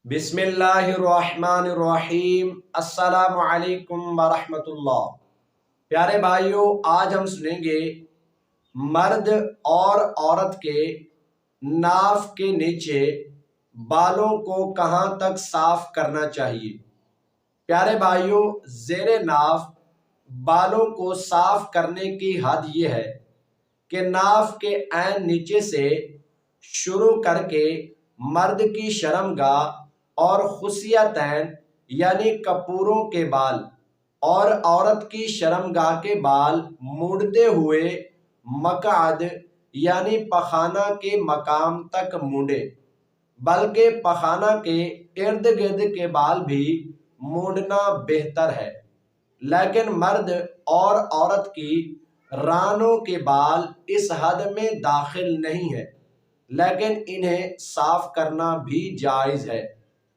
बिस्मिल्लाहिर्रहमानिर्रहीम। अस्सलामु अलैकुम वरहमतुल्लाह। प्यारे भाइयों, आज हम सुनेंगे मर्द और औरत के नाफ के नीचे बालों को कहाँ तक साफ करना चाहिए। प्यारे भाइयों, ज़ेरे नाफ बालों को साफ करने की हद ये है कि नाफ के ऐन नीचे से शुरू करके मर्द की शर्मगाह और खुसियतैन यानी कपूरों के बाल और औरत की शर्मगाह के बाल मुड़ते हुए मकाद यानी पखाना के मकाम तक मुंडे, बल्कि पखाना के इर्द गिर्द के बाल भी मुंडना बेहतर है। लेकिन मर्द और औरत की रानों के बाल इस हद में दाखिल नहीं है, लेकिन इन्हें साफ करना भी जायज़ है।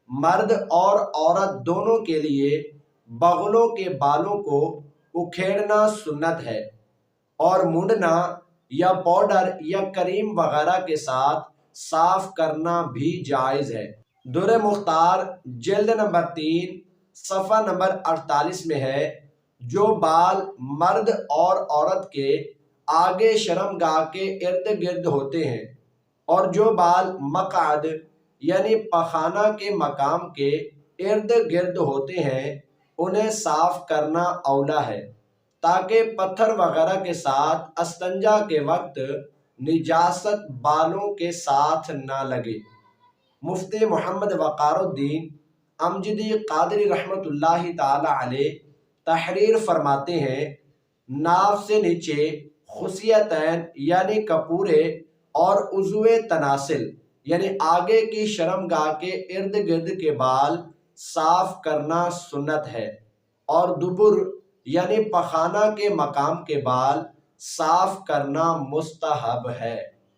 मर्द और औरत दोनों के लिए बगलों के बालों को उखेड़ना सुन्नत है और मुंडना या पाउडर या करीम वगैरह के साथ साफ करना भी जायज़ है। दुर्र मुख्तार जिल्द नंबर 3 सफ़ा नंबर 48 में है, जो बाल मर्द और औरत के आगे शर्मगाह के इर्द गिर्द होते हैं और जो बाल मकाद यानी पखाना के मकाम के इर्द गिर्द होते हैं, उन्हें साफ करना औला है, ताकि पत्थर वगैरह के साथ अस्तंजा के वक्त निजासत बालों के साथ ना लगे। मुफ्ती मोहम्मद वक़ारुद्दीन अमजदी क़ादरी रहमतुल्लाहि ताला अलैह तहरीर फरमाते हैं, नाफ से नीचे खुसियतैन यानी कपूरे और उज़्वे तनासिल यानी आगे की शर्मगाह के इर्द गिर्द के बाल साफ करना सुन्नत है और दुबुर यानी पखाना के मकाम के बाल साफ करना मुस्तहब है।